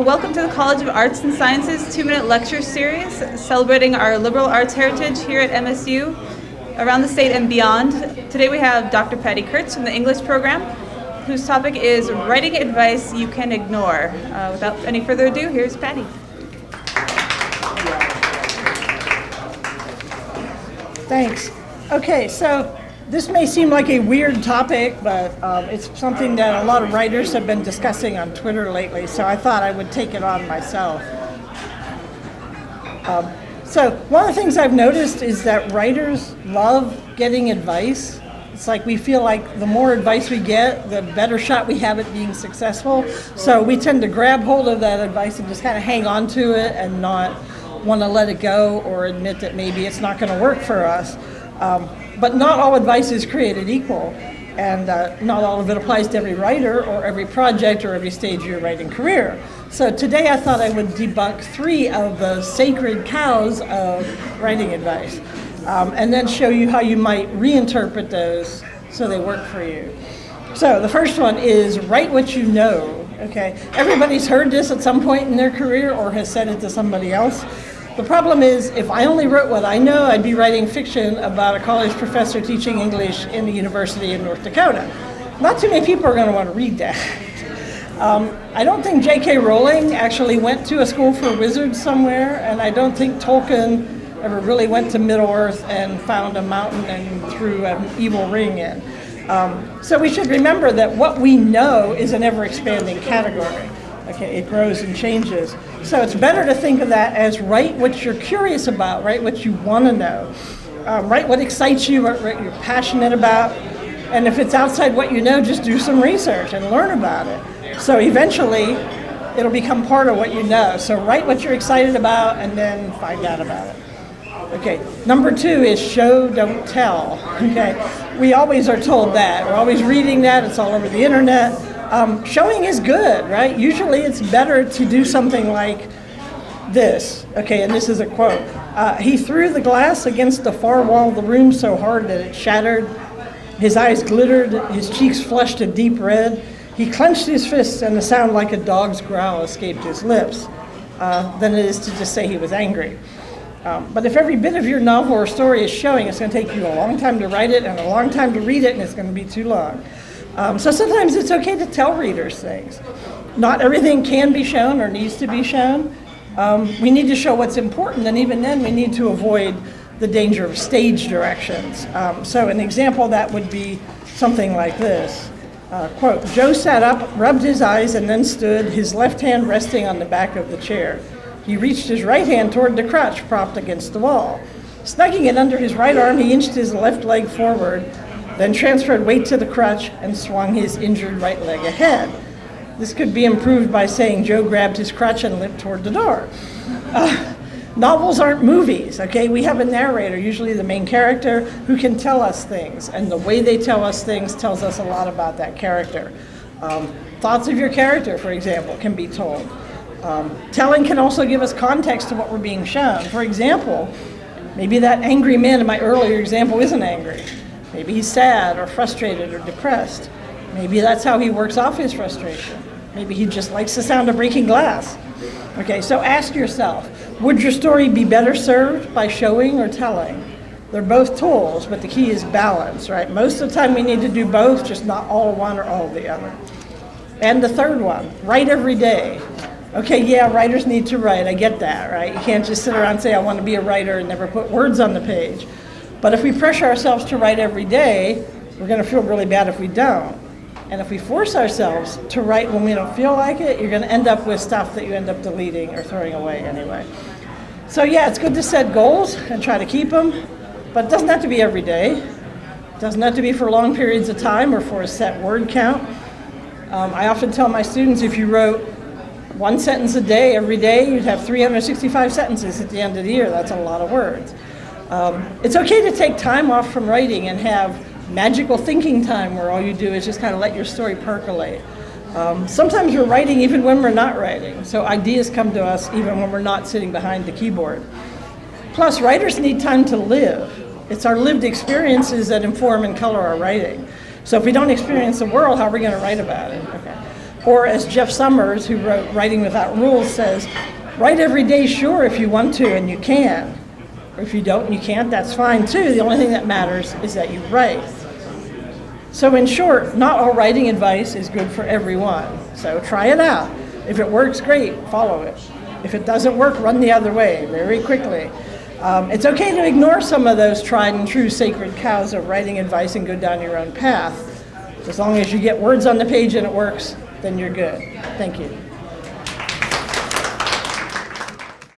Welcome to the College of Arts and Sciences 2-minute lecture series celebrating our liberal arts heritage here at MSU, around the state and beyond. Today we have Dr. Patti Kurtz from the English program, whose topic is writing advice you can ignore. Without any further ado, here's Patti. Thanks. Okay, so this may seem like a weird topic, but it's something that a lot of writers have been discussing on Twitter lately, so I thought I would take it on myself. So one of the things I've noticed is that writers love getting advice. It's like we feel like the more advice we get, the better shot we have at being successful. So we tend to grab hold of that advice and just kind of hang on to it and not want to let it go or admit that maybe it's not going to work for us. But not all advice is created equal, and not all of it applies to every writer or every project or every stage of your writing career. So today I thought I would debunk 3 of the sacred cows of writing advice, and then show you how you might reinterpret those so they work for you. So the first one is write what you know. Okay, everybody's heard this at some point in their career or has said it to somebody else. The problem is, if I only wrote what I know, I'd be writing fiction about a college professor teaching English in the university in North Dakota. Not too many people are going to want to read that. I don't think J.K. Rowling actually went to a school for wizards somewhere, and I don't think Tolkien ever really went to Middle-earth and found a mountain and threw an evil ring in. So we should remember that what we know is an ever-expanding category. Okay, it grows and changes. So it's better to think of that as write what you're curious about, write what you want to know. Write what excites you, what you're passionate about. And if it's outside what you know, just do some research and learn about it. So eventually, it'll become part of what you know. So write what you're excited about and then find out about it. Okay, number 2 is show, don't tell. Okay, we always are told that. We're always reading that. It's all over the internet. Showing is good, right? Usually it's better to do something like this. Okay, and this is a quote. He threw the glass against the far wall of the room so hard that it shattered. His eyes glittered, his cheeks flushed a deep red. He clenched his fists and a sound like a dog's growl escaped his lips. Than it is to just say he was angry. But if every bit of your novel or story is showing, it's going to take you a long time to write it and a long time to read it, and it's going to be too long. So sometimes it's okay to tell readers things. Not everything can be shown or needs to be shown. We need to show what's important, and even then we need to avoid the danger of stage directions. So an example of that would be something like this. Quote, Joe sat up, rubbed his eyes, and then stood, his left hand resting on the back of the chair. He reached his right hand toward the crutch propped against the wall. Snugging it under his right arm, he inched his left leg forward, then transferred weight to the crutch and swung his injured right leg ahead. This could be improved by saying Joe grabbed his crutch and limped toward the door. Novels aren't movies, okay? We have a narrator, usually the main character, who can tell us things, and the way they tell us things tells us a lot about that character. Thoughts of your character, for example, can be told. Telling can also give us context to what we're being shown. For example, maybe that angry man in my earlier example isn't angry. Maybe he's sad or frustrated or depressed. Maybe that's how he works off his frustration. Maybe he just likes the sound of breaking glass. Okay, so ask yourself, would your story be better served by showing or telling? They're both tools, but the key is balance, right? Most of the time we need to do both, just not all one or all the other. And the third one, write every day. Okay, yeah, writers need to write, I get that, right? You can't just sit around and say, I want to be a writer and never put words on the page. But if we pressure ourselves to write every day, we're going to feel really bad if we don't. And if we force ourselves to write when we don't feel like it, you're going to end up with stuff that you end up deleting or throwing away anyway. So yeah, it's good to set goals and try to keep them, but it doesn't have to be every day. It doesn't have to be for long periods of time or for a set word count. I often tell my students, if you wrote 1 sentence a day every day, you'd have 365 sentences at the end of the year. That's a lot of words. It's okay to take time off from writing and have magical thinking time where all you do is just kind of let your story percolate. Sometimes we're writing even when we're not writing, so ideas come to us even when we're not sitting behind the keyboard. Plus, writers need time to live. It's our lived experiences that inform and color our writing. So if we don't experience the world, how are we going to write about it? Okay. Or as Jeff Summers, who wrote Writing Without Rules, says, write every day, sure, if you want to and you can. Or if you don't and you can't, that's fine too. The only thing that matters is that you write. So in short, not all writing advice is good for everyone. So try it out. If it works, great, follow it. If it doesn't work, run the other way very quickly. It's okay to ignore some of those tried and true sacred cows of writing advice and go down your own path. As long as you get words on the page and it works, then you're good. Thank you.